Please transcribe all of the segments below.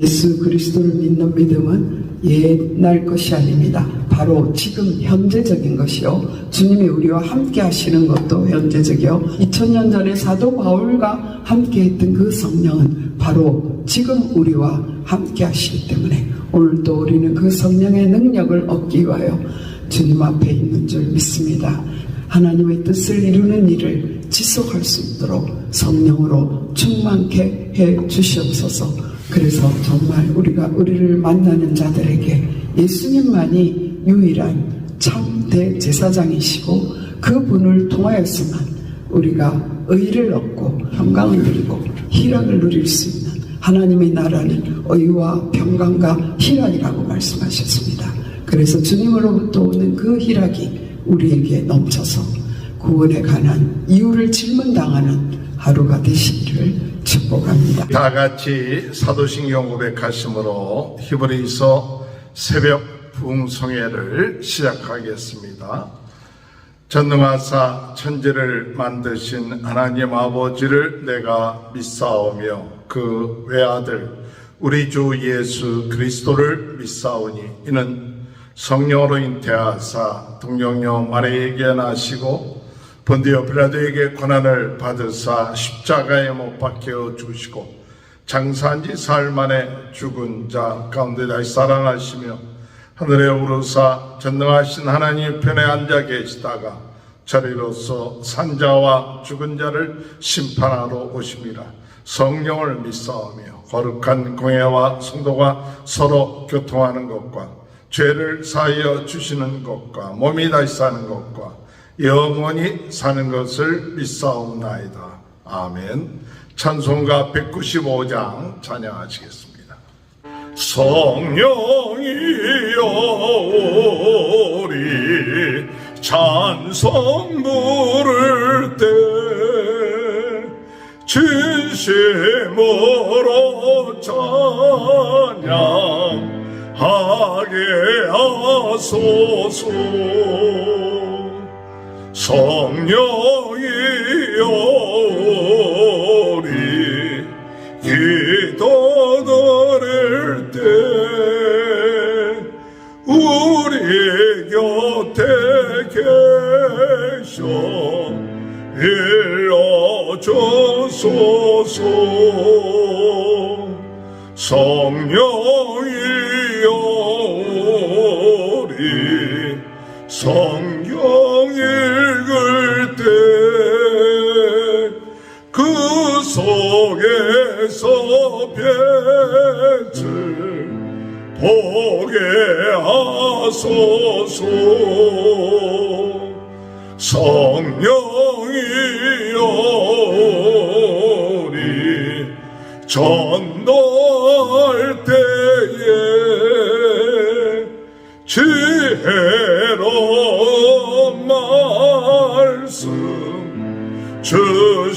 예수 그리스도를 믿는 믿음은 옛날 것이 아닙니다. 바로 지금 현재적인 것이요. 주님이 우리와 함께 하시는 것도 현재적이요. 2000년 전에 사도 바울과 함께 했던 그 성령은 바로 지금 우리와 함께 하시기 때문에 오늘도 우리는 그 성령의 능력을 얻기 위하여 주님 앞에 있는 줄 믿습니다. 하나님의 뜻을 이루는 일을 지속할 수 있도록 성령으로 충만케 해 주시옵소서. 그래서 정말 우리를 만나는 자들에게 예수님만이 유일한 참 대제사장이시고 그분을 통하여서만 우리가 의를 얻고 평강을 누리고 희락을 누릴 수 있는 하나님의 나라는 의와 평강과 희락이라고 말씀하셨습니다. 그래서 주님으로부터 오는 그 희락이 우리에게 넘쳐서 구원에 관한 이유를 질문당하는 하루가 되시기를 축복합니다. 다 같이 사도신경 고백하심으로 히브리서 새벽 부흥성회를 시작하겠습니다. 전능하사 천지를 만드신 하나님 아버지를 내가 믿사오며 그 외아들 우리 주 예수 그리스도를 믿사오니 이는 성령으로 잉태하사 동정녀 마리아에게 나시고 본디오 빌라도에게 고난을 받으사 십자가에 못 박혀 죽으시고 장사한 지 사흘 만에 죽은 자 가운데 다시 살아나시며 하늘에 오르사 전능하신 하나님 편에 앉아 계시다가 저리로서 산자와 죽은 자를 심판하러 오심이라. 성령을 믿사오며 거룩한 공예와 성도가 서로 교통하는 것과 죄를 사하여 주시는 것과 몸이 다시 사는 것과 영원히 사는 것을 믿사옵나이다. 아멘. 찬송가 195장 찬양하시겠습니다. 성령이여 우리 찬송 부를 때 진심으로 찬양하게 하소서. 성령이여 우리 기도 드릴 때 우리 곁에 계셔 일러주소서. 성령이여 우리 성경 읽을 때 그 속에서 빛을 보게 하소서. 성령이여 우리 전도할 때에 지혜로 말씀 주시옵소서.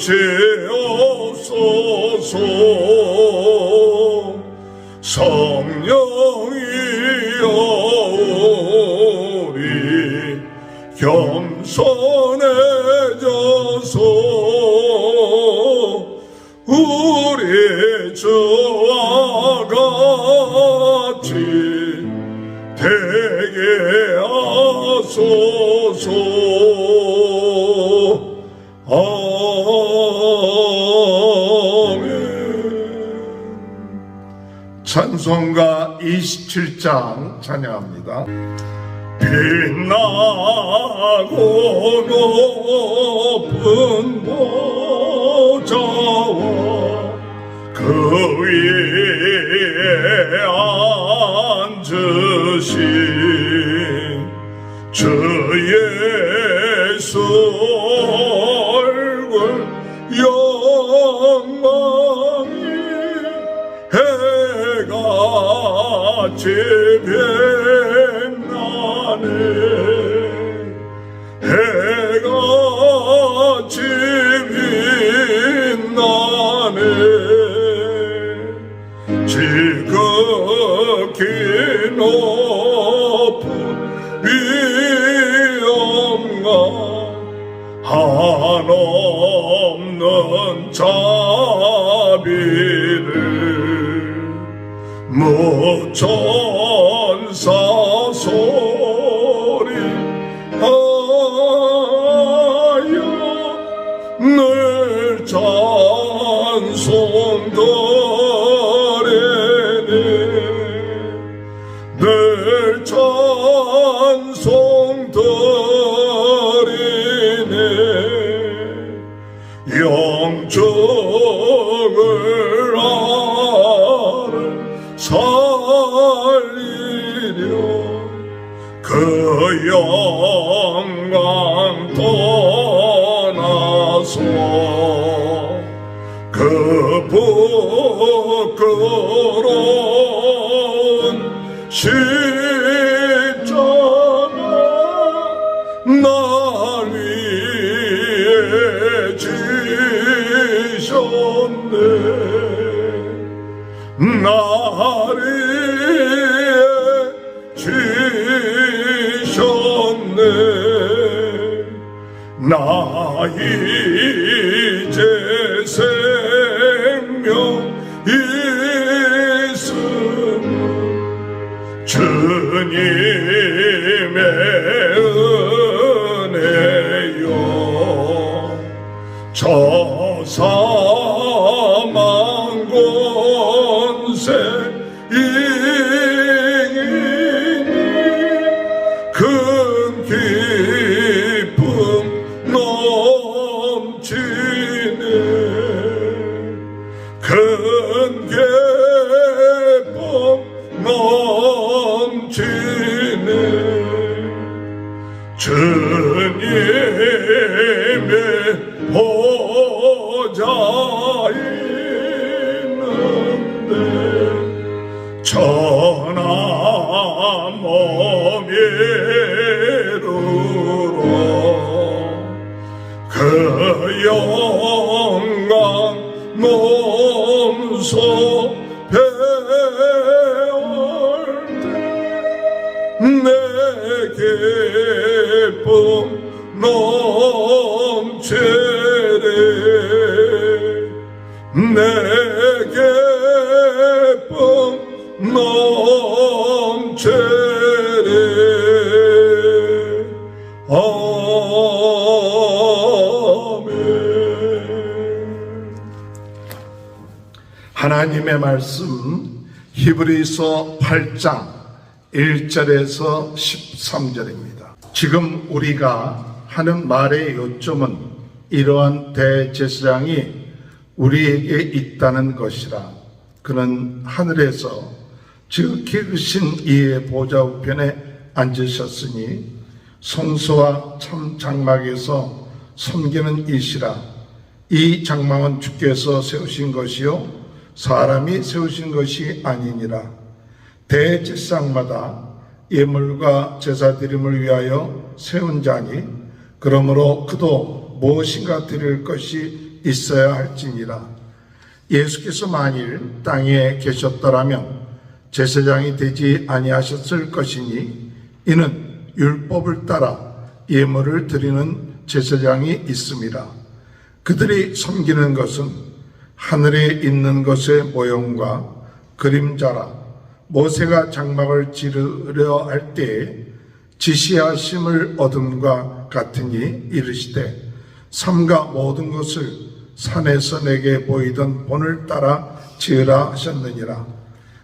성령이여 우리 겸손해져서 우리 주와 같이 되게 하소서. 아멘. 찬송가 27장 찬양합니다. 빛나고 높은 보좌와 그 위에 앉으신 주 예수 얼굴 영광이 해같이 빛나네. 해같이 빛나네. 지극히 높은 위엄과 한없는 자비를 무천사 소리 하여 늘 찬송 드리네 늘 찬송 드리네 영적을 아를 살리려 그 영광 떠나서 그 부끄러운 십자가 날 위해 지셨네 날 위해 지셨네 나 이제 생명 있음 주님의 은혜요 저 사망 권세 이기니 큰 기쁨 넘치네 큰 기쁨 넘치네 주님의 보좌 있는데 천하 몸이 이루러 그 영광 몸소 배울 때 내 기쁨 넘치리 내 기쁨 넘치리 아멘. 하나님의 말씀 히브리서 8장 1절에서 13절입니다. 지금 우리가 하는 말의 요점은 이러한 대제사장이 우리에게 있다는 것이라. 그는 하늘에서 지극히 크신 이의 보좌 우편에 앉으셨으니 성소와 참 장막에서 섬기는 이시라. 이 장막은 주께서 세우신 것이요 사람이 세우신 것이 아니니라. 대제사장마다 예물과 제사드림을 위하여 세운 자니 그러므로 그도 무엇인가 드릴 것이 있어야 할지니라. 예수께서 만일 땅에 계셨더라면 제사장이 되지 아니하셨을 것이니 이는 율법을 따라 예물을 드리는 제사장이 있음이라. 그들이 섬기는 것은 하늘에 있는 것의 모형과 그림자라. 모세가 장막을 지으려 할 때에 지시하심을 얻음과 같으니 이르시되 삼가 모든 것을 산에서 내게 보이던 본을 따라 지으라 하셨느니라.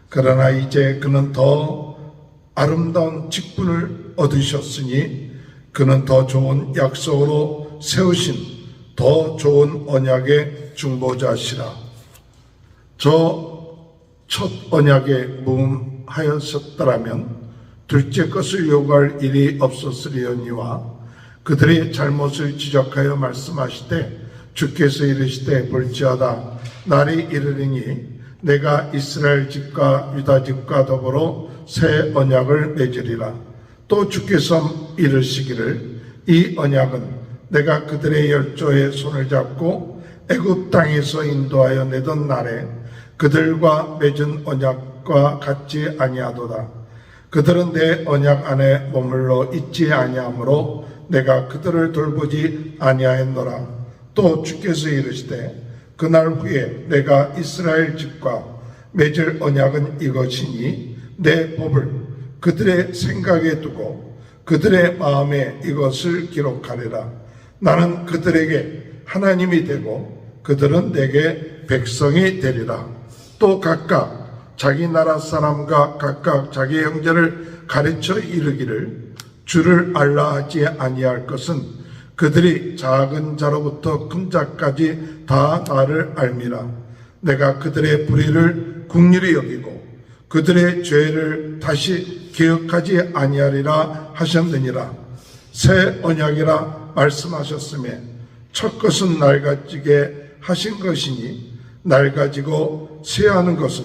그러나 이제 그는 더 아름다운 직분을 얻으셨으니 그는 더 좋은 약속으로 세우신 더 좋은 언약의 중보자시라. 저 첫 언약에 무음하였었더라면 둘째 것을 요구할 일이 없었으리오니와 그들의 잘못을 지적하여 말씀하시되 주께서 이르시되 볼지어다 날이 이르리니 내가 이스라엘 집과 유다 집과 더불어 새 언약을 맺으리라. 또 주께서 이르시기를 이 언약은 내가 그들의 열조의 손을 잡고 애굽 땅에서 인도하여 내던 날에 그들과 맺은 언약과 같지 아니하도다. 그들은 내 언약 안에 머물러 있지 아니하므로 내가 그들을 돌보지 아니하였노라. 또 주께서 이르시되 그날 후에 내가 이스라엘 집과 맺을 언약은 이것이니 내 법을 그들의 생각에 두고 그들의 마음에 이것을 기록하리라. 나는 그들에게 하나님이 되고 그들은 내게 백성이 되리라. 또 각각 자기 나라 사람과 각각 자기 형제를 가르쳐 이르기를 주를 알라 하지 아니할 것은 그들이 작은 자로부터 큰 자까지 다 나를 알미라. 내가 그들의 불의를 긍휼히 여기고 그들의 죄를 다시 기억하지 아니하리라 하셨느니라. 새 언약이라 말씀하셨으며 첫 것은 낡아지게 하신 것이니 낡아지고 쇠하는 것은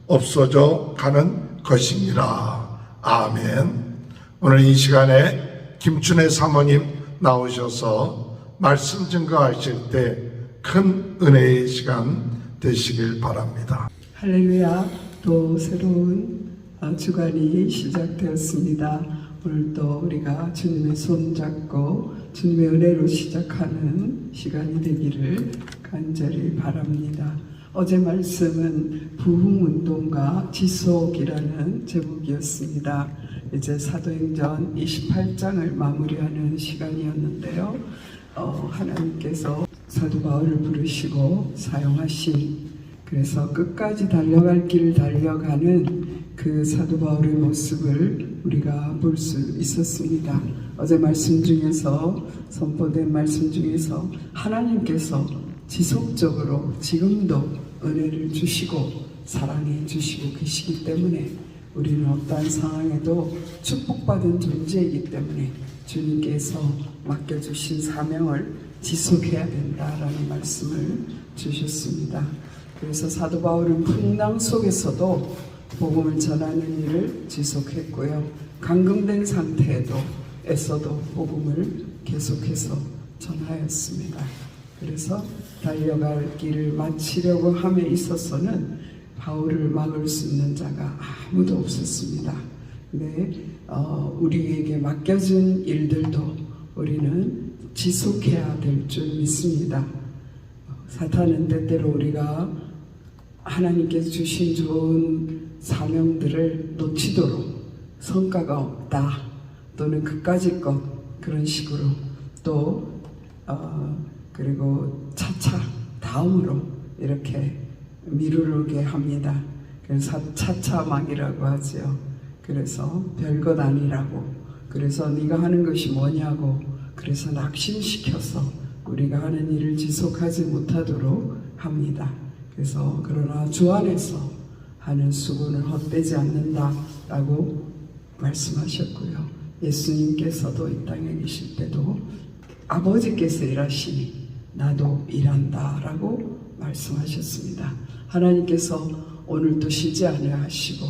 없어져 가는 것이니라. 아멘. 오늘 이 시간에 김춘혜 사모님 나오셔서 말씀 증거하실 때 큰 은혜의 시간 되시길 바랍니다. 할렐루야. 또 새로운 주간이 시작되었습니다. 오늘도 우리가 주님의 손 잡고 주님의 은혜로 시작하는 시간이 되기를 간절히 바랍니다. 어제 말씀은 부흥운동과 지속이라는 제목이었습니다. 이제 사도행전 28장을 마무리하는 시간이었는데요. 하나님께서 사도 바울을 부르시고 사용하신, 그래서 끝까지 달려갈 길을 달려가는 그 사도 바울의 모습을 우리가 볼 수 있었습니다. 어제 말씀 중에서, 선포된 말씀 중에서 하나님께서 지속적으로 지금도 은혜를 주시고 사랑해 주시고 계시기 때문에 우리는 어떠한 상황에도 축복받은 존재이기 때문에 주님께서 맡겨주신 사명을 지속해야 된다라는 말씀을 주셨습니다. 그래서 사도 바울은 풍랑 속에서도 복음을 전하는 일을 지속했고요. 감금된 상태에도 애써도 복음을 계속해서 전하였습니다. 그래서 달려갈 길을 마치려고 함에 있어서는 바울을 막을 수 있는 자가 아무도 없었습니다. 근데 우리에게 맡겨진 일들도 우리는 지속해야 될 줄 믿습니다. 사탄은 때때로 우리가 하나님께서 주신 좋은 사명들을 놓치도록 성과가 없다 또는 그까짓 것 그런 식으로 또 그리고 차차 다음으로 이렇게 미루게 합니다. 그래서 차차막이라고 하죠. 그래서 별것 아니라고, 그래서 네가 하는 것이 뭐냐고, 그래서 낙심시켜서 우리가 하는 일을 지속하지 못하도록 합니다. 그래서 그러나 주 안에서 하는 수고는 헛되지 않는다라고 말씀하셨고요. 예수님께서도 이 땅에 계실 때도 아버지께서 일하시니 나도 일한다라고 말씀하셨습니다. 하나님께서 오늘도 쉬지 않으려 하시고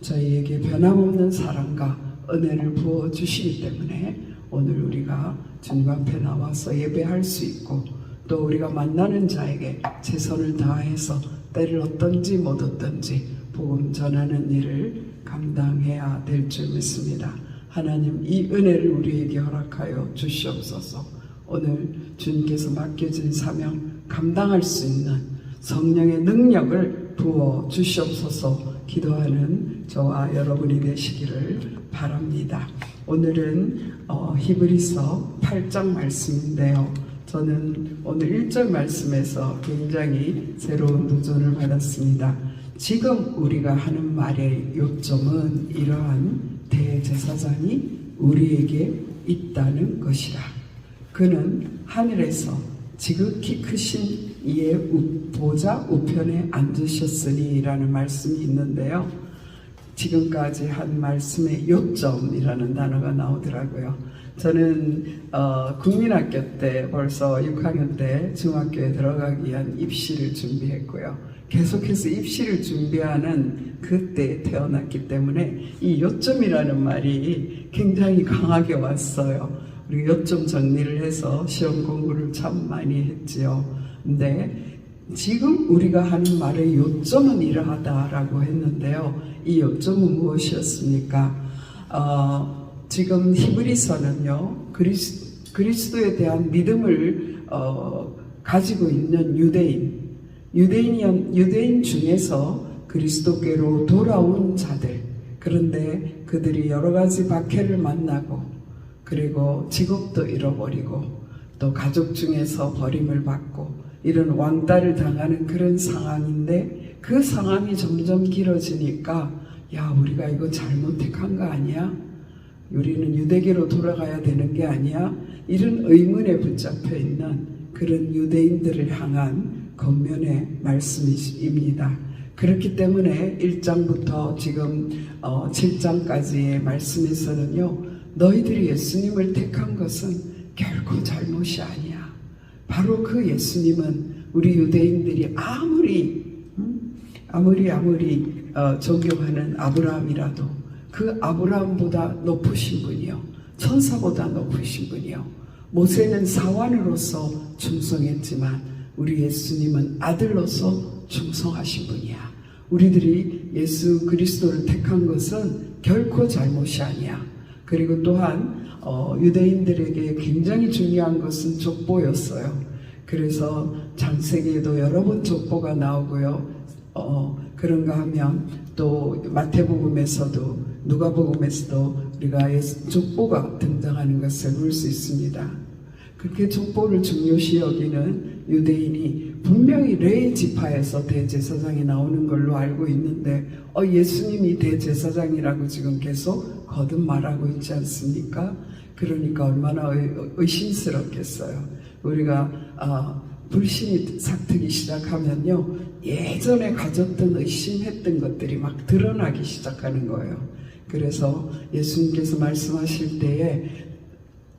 저희에게 변함없는 사랑과 은혜를 부어주시기 때문에 오늘 우리가 주님 앞에 나와서 예배할 수 있고 또 우리가 만나는 자에게 최선을 다해서 때를 얻든지 못 얻든지 복음 전하는 일을 감당해야 될 줄 믿습니다. 하나님 이 은혜를 우리에게 허락하여 주시옵소서. 오늘 주님께서 맡겨진 사명 감당할 수 있는 성령의 능력을 부어 주시옵소서 기도하는 저와 여러분이 되시기를 바랍니다. 오늘은 히브리서 8장 말씀인데요. 저는 오늘 1절 말씀에서 굉장히 새로운 도전을 받았습니다. 지금 우리가 하는 말의 요점은 이러한 대제사장이 우리에게 있다는 것이라. 그는 하늘에서 지극히 크신 이의 보좌 우편에 앉으셨으니 라는 말씀이 있는데요. 지금까지 한 말씀의 요점이라는 단어가 나오더라고요. 저는 국민학교 때 벌써 6학년 때 중학교에 들어가기 위한 입시를 준비했고요. 계속해서 입시를 준비하는 그때 태어났기 때문에 이 요점이라는 말이 굉장히 강하게 왔어요. 그리고 요점 정리를 해서 시험 공부를 참 많이 했지요. 근데 지금 우리가 하는 말의 요점은 이러하다라고 했는데요. 이 요점은 무엇이었습니까? 지금 히브리서는요, 그리스도에 대한 믿음을 가지고 있는 유대인 중에서 그리스도께로 돌아온 자들, 그런데 그들이 여러 가지 박해를 만나고 그리고 직업도 잃어버리고 또 가족 중에서 버림을 받고 이런 왕따를 당하는 그런 상황인데, 그 상황이 점점 길어지니까 야, 우리가 이거 잘못 택한 거 아니야? 우리는 유대계로 돌아가야 되는 게 아니야? 이런 의문에 붙잡혀 있는 그런 유대인들을 향한 권면의 말씀입니다. 그렇기 때문에 1장부터 지금 7장까지의 말씀에서는요, 너희들이 예수님을 택한 것은 결코 잘못이 아니야. 바로 그 예수님은 우리 유대인들이 아무리 존경하는 아브라함이라도 그 아브라함보다 높으신 분이요, 천사보다 높으신 분이요, 모세는 사환으로서 충성했지만 우리 예수님은 아들로서 충성하신 분이야. 우리들이 예수 그리스도를 택한 것은 결코 잘못이 아니야. 그리고 또한 유대인들에게 굉장히 중요한 것은 족보였어요. 그래서 창세기에도 여러 번 족보가 나오고요. 그런가 하면 또 마태복음에서도 누가복음에서도 우리가 족보가 등장하는 것을 볼 수 있습니다. 그렇게 족보를 중요시 여기는 유대인이 분명히 레위 지파에서 대제사장이 나오는 걸로 알고 있는데 예수님이 대제사장이라고 지금 계속 거듭 말하고 있지 않습니까? 그러니까 얼마나 의심스럽겠어요. 우리가 불신이 삭트기 시작하면요, 예전에 가졌던 의심했던 것들이 막 드러나기 시작하는 거예요. 그래서 예수님께서 말씀하실 때에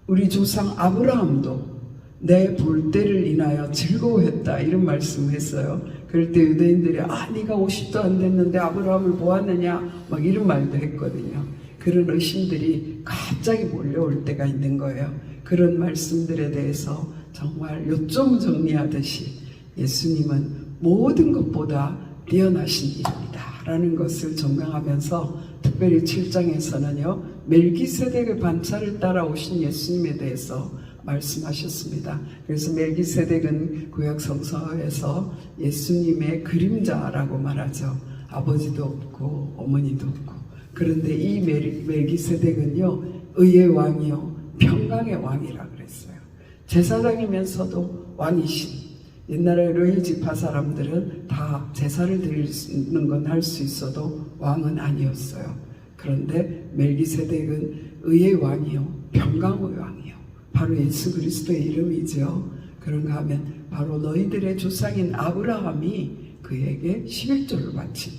우리 조상 아브라함도 내 볼 때를 인하여 즐거워했다, 이런 말씀을 했어요. 그럴 때 유대인들이 네가 50도 안 됐는데 아브라함을 보았느냐 막 이런 말도 했거든요. 그런 의심들이 갑자기 몰려올 때가 있는 거예요. 그런 말씀들에 대해서 정말 요점 정리하듯이 예수님은 모든 것보다 뛰어나신 이름이다 라는 것을 증명하면서, 특별히 7장에서는요 멜기세덱의 반차를 따라오신 예수님에 대해서 말씀하셨습니다. 그래서 멜기세덱은 구약 성서에서 예수님의 그림자라고 말하죠. 아버지도 없고 어머니도 없고. 그런데 이 멜기세덱은요 의의 왕이요 평강의 왕이라 그랬어요. 제사장이면서도 왕이신, 옛날에 레위 지파 사람들은 다 제사를 드리는 건 할 수 있어도 왕은 아니었어요. 그런데 멜기세덱은 의의 왕이요 평강의 왕이요, 바로 예수 그리스도의 이름이죠. 그런가 하면 바로 너희들의 조상인 아브라함이 그에게 11조를 바친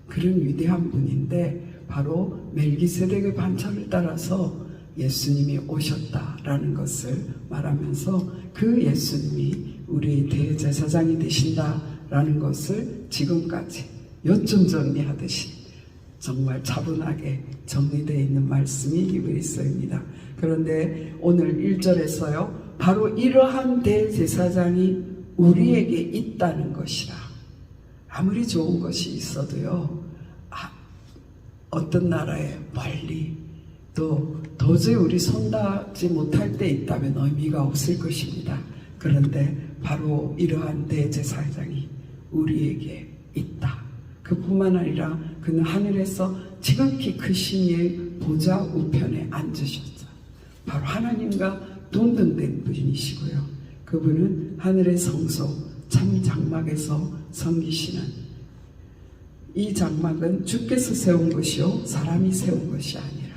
그런 위대한 분인데, 바로 멜기세덱의 반차를 따라서 예수님이 오셨다라는 것을 말하면서 그 예수님이 우리 대제사장이 되신다라는 것을 지금까지 요점 정리하듯이 정말 차분하게 정리되어 있는 말씀이 히브리서입니다. 그런데 오늘 1절에서요 바로 이러한 대제사장이 우리에게 있다는 것이라. 아무리 좋은 것이 있어도요 어떤 나라에 멀리 또 도저히 우리 손닿지 못할 때 있다면 의미가 없을 것입니다. 그런데 바로 이러한 대제사장이 우리에게 있다. 그뿐만 아니라 그는 하늘에서 지극히 크신 이의 보좌 우편에 앉으셨다. 바로 하나님과 동등된 분이시고요. 그분은 하늘의 성소 참 장막에서 섬기시는, 이 장막은 주께서 세운 것이요 사람이 세운 것이 아니라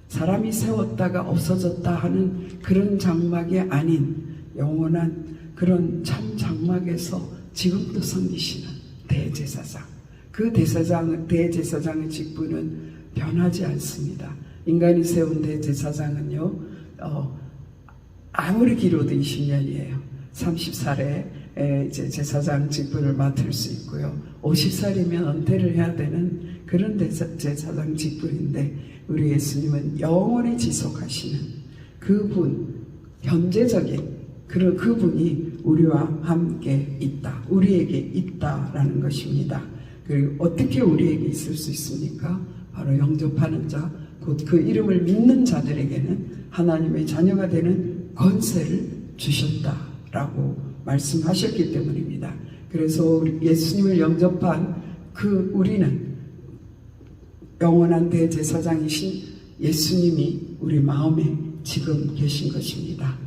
사람이 세웠다가 없어졌다 하는 그런 장막이 아닌 영원한 그런 참 장막에서 지금도 섬기시는 대제사장. 그 대제사장의 직분은 변하지 않습니다. 인간이 세운 대제사장은요 아무리 길어도 20년이에요. 30살에 이제 제사장 직분을 맡을 수 있고요. 50살이면 은퇴를 해야 되는 그런 제사장 직분인데, 우리 예수님은 영원히 지속하시는 그분, 현재적인 그런 그분이 우리와 함께 있다, 우리에게 있다라는 것입니다. 그리고 어떻게 우리에게 있을 수 있습니까? 바로 영접하는 자, 곧 그 이름을 믿는 자들에게는 하나님의 자녀가 되는 권세를 주셨다라고 말씀하셨기 때문입니다. 그래서 우리 예수님을 영접한 우리는 영원한 대제사장이신 예수님이 우리 마음에 지금 계신 것입니다.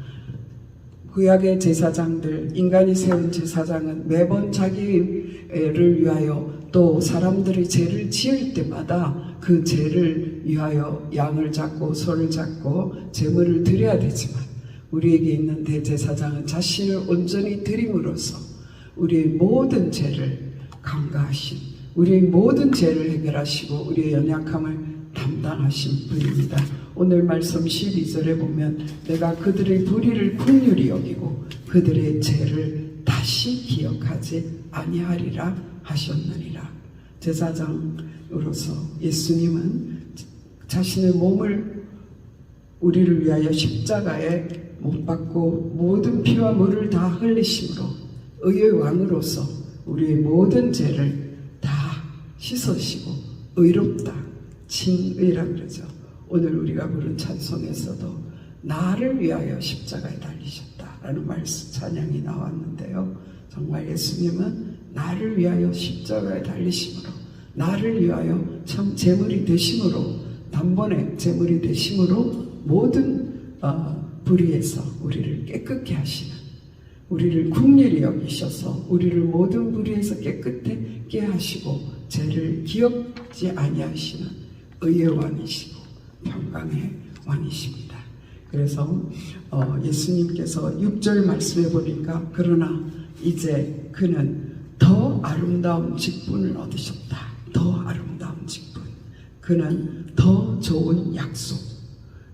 구약의 제사장들, 인간이 세운 제사장은 매번 자기를 위하여 또 사람들이 죄를 지을 때마다 그 죄를 위하여 양을 잡고 소를 잡고 제물을 드려야 되지만 우리에게 있는 대제사장은 자신을 온전히 드림으로써 우리의 모든 죄를 감가하신, 우리의 모든 죄를 해결하시고 우리의 연약함을 담당하신 분입니다. 오늘 말씀 12절에 보면 내가 그들의 불의를 긍휼히 여기고 그들의 죄를 다시 기억하지 아니하리라 하셨느니라. 제사장으로서 예수님은 자신의 몸을 우리를 위하여 십자가에 못 박고 모든 피와 물을 다 흘리심으로 의의 왕으로서 우리의 모든 죄를 다 씻으시고 의롭다, 칭의라 그러죠. 오늘 우리가 부른 찬송에서도 나를 위하여 십자가에 달리셨다라는 말씀 찬양이 나왔는데요. 정말 예수님은 나를 위하여 십자가에 달리심으로, 나를 위하여 참 제물이 되심으로, 단번에 제물이 되심으로 모든 불의에서 우리를 깨끗게 하시는, 우리를 긍휼히 여기셔서 우리를 모든 불의에서 깨끗하게 하시고 죄를 기억지 아니하시는 의의 왕이시고 평강의 왕이십니다. 그래서 예수님께서 6절 말씀해 보니까 그러나 이제 그는 더 아름다운 직분을 얻으셨다. 더 아름다운 직분. 그는 더 좋은 약속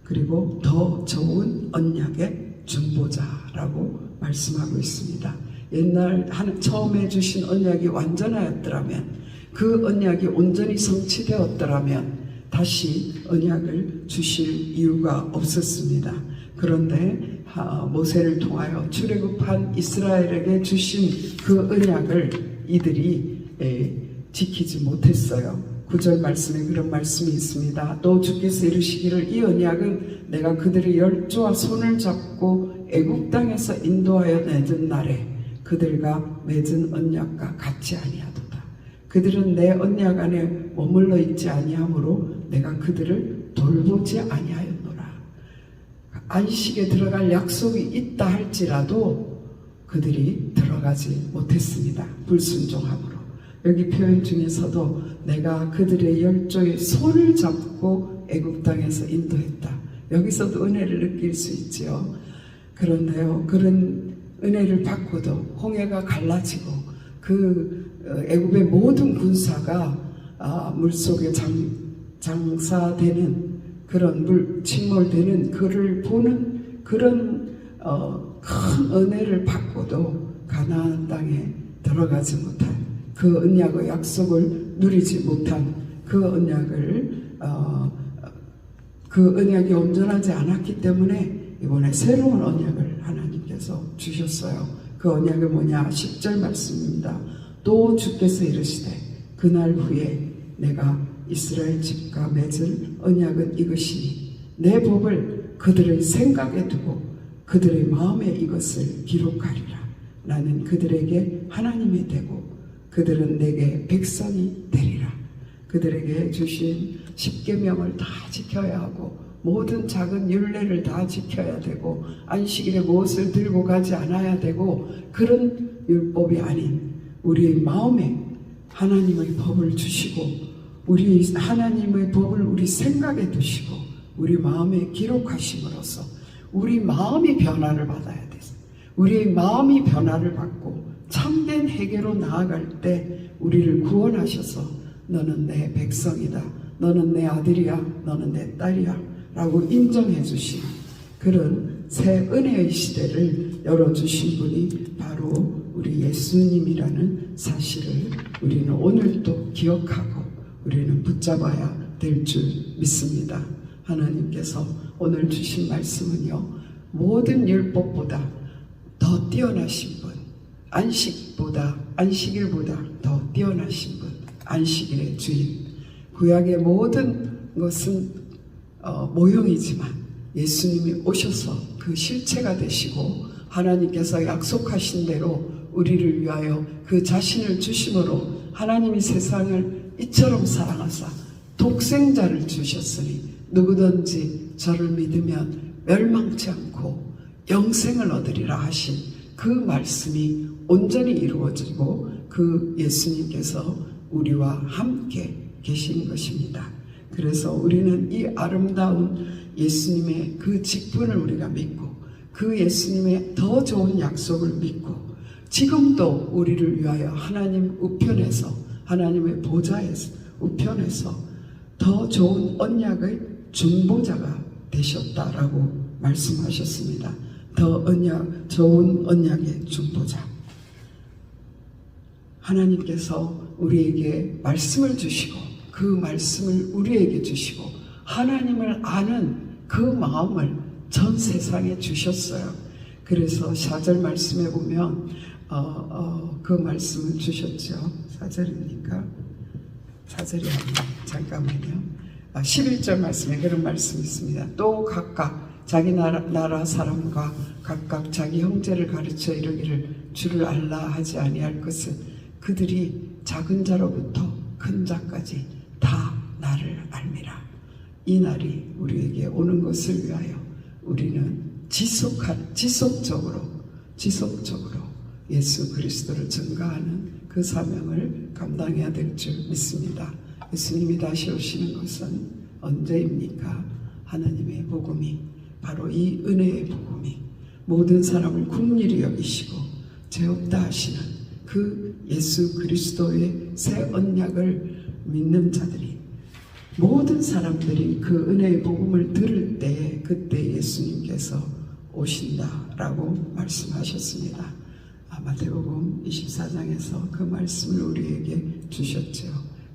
그리고 더 좋은 언약의 중보자라고 말씀하고 있습니다. 옛날 처음에 주신 언약이 완전하였더라면, 그 언약이 온전히 성취되었더라면 다시 언약을 주실 이유가 없었습니다. 그런데 모세를 통하여 출애굽한 이스라엘에게 주신 그 언약을 이들이 지키지 못했어요. 9절 말씀에 그런 말씀이 있습니다. 또 주께서 이르시기를 이 언약은 내가 그들의 열조와 손을 잡고 애굽 땅에서 인도하여 내던 날에 그들과 맺은 언약과 같지 아니하도다. 그들은 내 언약 안에 머물러 있지 아니하므로 내가 그들을 돌보지 아니하였노라. 안식에 들어갈 약속이 있다 할지라도 그들이 들어가지 못했습니다. 불순종함으로. 여기 표현 중에서도 내가 그들의 열조의 손을 잡고 애굽 땅에서 인도했다. 여기서도 은혜를 느낄 수 있지요. 그런데요, 그런 은혜를 받고도 홍해가 갈라지고 그 애굽의 모든 군사가 물속에 장사되는 그런 침몰되는 그를 보는 그런 큰 은혜를 받고도 가나안 땅에 들어가지 못한, 그 언약의 약속을 누리지 못한 그 언약이 온전하지 않았기 때문에 이번에 새로운 언약을 하나님께서 주셨어요. 그 언약이 뭐냐? 10절 말씀입니다. 또 주께서 이르시되 그날 후에 내가 이스라엘 집과 맺을 언약은 이것이니 내 법을 그들의 생각에 두고 그들의 마음에 이것을 기록하리라. 나는 그들에게 하나님이 되고 그들은 내게 백성이 되리라. 그들에게 주신 십계명을 다 지켜야 하고 모든 작은 율례를 다 지켜야 되고 안식일에 무엇을 들고 가지 않아야 되고 그런 율법이 아닌 우리의 마음에 하나님의 법을 주시고 우리 하나님의 법을 우리 생각에 두시고 우리 마음에 기록하심으로써 우리 마음이 변화를 받아야 돼요. 우리의 마음이 변화를 받고 참된 회개로 나아갈 때 우리를 구원하셔서 너는 내 백성이다, 너는 내 아들이야, 너는 내 딸이야 라고 인정해 주신 그런 새 은혜의 시대를 열어주신 분이 바로 우리 예수님이라는 사실을 우리는 오늘도 기억하고 우리는 붙잡아야 될 줄 믿습니다. 하나님께서 오늘 주신 말씀은요, 모든 율법보다 더 뛰어나신 분, 안식일보다 더 뛰어나신 분, 안식일의 주인. 구약의 모든 것은 모형이지만 예수님이 오셔서 그 실체가 되시고 하나님께서 약속하신 대로 우리를 위하여 그 자신을 주심으로 하나님이 세상을 이처럼 사랑하사 독생자를 주셨으니 누구든지 저를 믿으면 멸망치 않고 영생을 얻으리라 하신 그 말씀이 온전히 이루어지고 그 예수님께서 우리와 함께 계신 것입니다. 그래서 우리는 이 아름다운 예수님의 그 직분을 우리가 믿고 그 예수님의 더 좋은 약속을 믿고 지금도 우리를 위하여 하나님 우편에서 하나님의 보좌에서 우편에서 더 좋은 언약의 중보자가 되셨다라고 말씀하셨습니다. 더 좋은 언약의 중보자. 하나님께서 우리에게 말씀을 주시고 그 말씀을 우리에게 주시고 하나님을 아는 그 마음을 전 세상에 주셨어요. 그래서 4절 말씀에 보면 그 말씀을 주셨죠. 4절입니까? 4절이 아니에요. 잠깐만요. 11절 말씀에 그런 말씀이 있습니다. 또 각각 자기 나라 사람과 각각 자기 형제를 가르쳐 이르기를 주를 알라 하지 아니할 것은 그들이 작은 자로부터 큰 자까지 다 나를 알미라. 이 날이 우리에게 오는 것을 위하여 우리는 지속적으로 예수 그리스도를 증거하는 그 사명을 감당해야 될 줄 믿습니다. 예수님이 다시 오시는 것은 언제입니까? 하나님의 복음이 바로 이 은혜의 복음이 모든 사람을 긍휼히 여기시고 죄 없다 하시는 그 예수 그리스도의 새 언약을 믿는 자들이 모든 사람들이 그 은혜의 복음을 들을 때 그때 예수님께서 오신다라고 말씀하셨습니다. 마태복음 24장에서 그 말씀을 우리에게 주셨죠.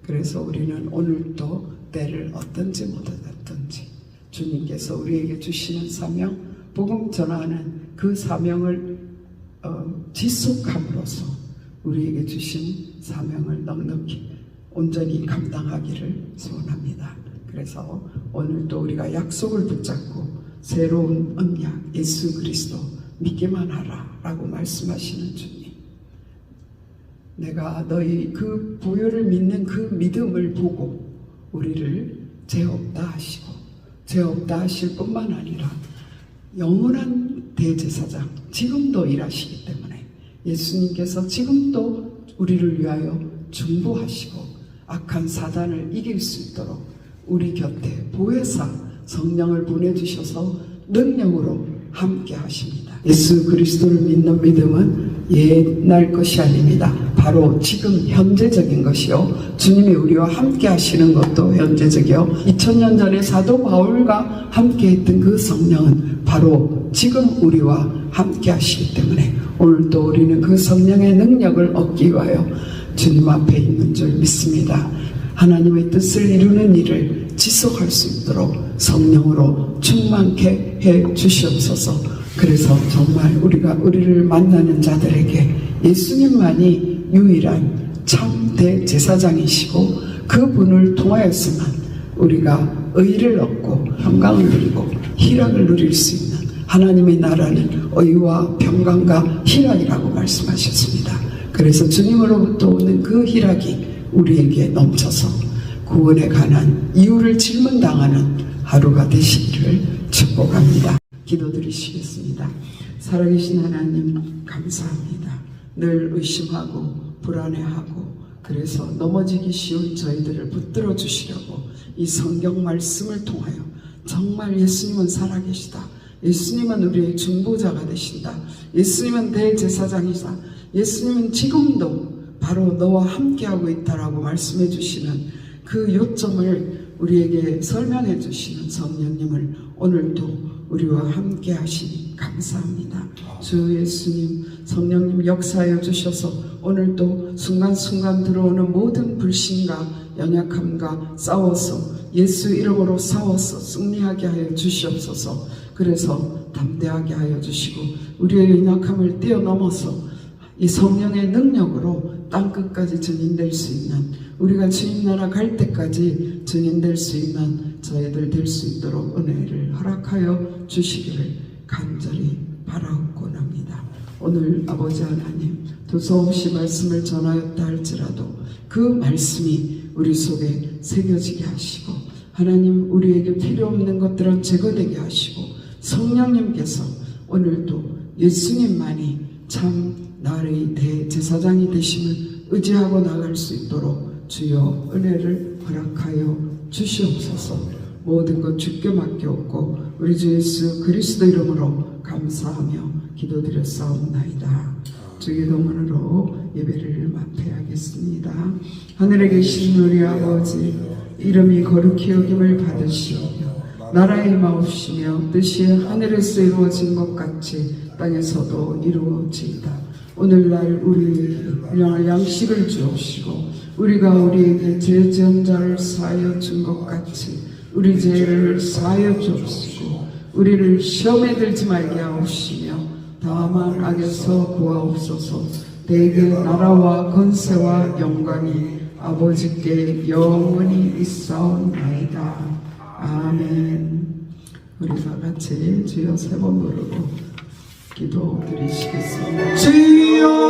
그래서 우리는 오늘도 때를 어떤지 못하든지 주님께서 우리에게 주시는 사명, 복음 전하는 그 사명을 지속함으로써 우리에게 주신 사명을 넉넉히 온전히 감당하기를 소원합니다. 그래서 오늘도 우리가 약속을 붙잡고 새로운 언약 예수 그리스도 믿기만 하라 라고 말씀하시는 주님, 내가 너희 그 보혈을 믿는 그 믿음을 보고 우리를 죄 없다 하시고 죄 없다 하실 뿐만 아니라 영원한 대제사장 지금도 일하시기 때문에 예수님께서 지금도 우리를 위하여 중보하시고 악한 사단을 이길 수 있도록 우리 곁에 보혜사 성령을 보내주셔서 능력으로 함께 하십니다. 예수 그리스도를 믿는 믿음은 옛날 것이 아닙니다. 바로 지금 현재적인 것이요, 주님이 우리와 함께 하시는 것도 현재적이요, 2000년 전에 사도 바울과 함께 했던 그 성령은 바로 지금 우리와 함께 하시기 때문에 오늘도 우리는 그 성령의 능력을 얻기 위하여 주님 앞에 있는 줄 믿습니다. 하나님의 뜻을 이루는 일을 지속할 수 있도록 성령으로 충만케 해 주시옵소서. 그래서 정말 우리를 만나는 자들에게 예수님만이 유일한 참 대제사장이시고 그분을 통하여서만 우리가 의를 얻고 평강을 누리고 희락을 누릴 수 있는, 하나님의 나라는 의와 평강과 희락이라고 말씀하셨습니다. 그래서 주님으로부터 오는 그 희락이 우리에게 넘쳐서 구원에 관한 이유를 질문당하는 하루가 되시기를 축복합니다. 기도드리시겠습니다. 살아계신 하나님 감사합니다. 늘 의심하고 불안해하고 그래서 넘어지기 쉬운 저희들을 붙들어 주시려고 이 성경 말씀을 통하여 정말 예수님은 살아계시다, 예수님은 우리의 중보자가 되신다, 예수님은 대제사장이다, 예수님은 지금도 바로 너와 함께하고 있다라고 말씀해 주시는 그 요점을 우리에게 설명해 주시는 성령님을 오늘도 우리와 함께 하시니 감사합니다. 주 예수님, 성령님 역사하여 주셔서 오늘도 순간순간 들어오는 모든 불신과 연약함과 싸워서 예수 이름으로 싸워서 승리하게 하여 주시옵소서. 그래서 담대하게 하여 주시고 우리의 연약함을 뛰어넘어서 이 성령의 능력으로 땅끝까지 증인될 수 있는, 우리가 주님 나라 갈 때까지 증인될 수 있는 저희들 될 수 있도록 은혜를 허락하여 주시기를 간절히 바라옵곤 합니다. 오늘 아버지 하나님 두서없이 말씀을 전하였다 할지라도 그 말씀이 우리 속에 새겨지게 하시고 하나님 우리에게 필요 없는 것들은 제거되게 하시고 성령님께서 오늘도 예수님만이 참 나의 대제사장이 되심을 의지하고 나갈 수 있도록 주여 은혜를 허락하여 주시옵소서. 모든 것 주께 맡겨옵고 우리 주 예수 그리스도 이름으로 감사하며 기도드렸사옵나이다. 주의 동문으로 예배를 마패하겠습니다. 하늘에 계신 우리 아버지 이름이 거룩히 여김을 받으시오며 나라의 임하옵시며 뜻이 하늘에서 이루어진 것 같이 땅에서도 이루어지이다. 오늘날 우리에게 일용할 양식을 주옵시고 우리가 우리에게 죄 지은 자를 사하여 준 것 같이 우리 죄를 사하여 주옵시고 우리를 시험에 들지 말게 하옵시며 다만 악에서 구하옵소서. 대개 나라와 권세와 영광이 아버지께 영원히 있사옵나이다. 아멘. 우리 다 같이 주여 세 번 부르고 기도 드리시겠습니다. 주여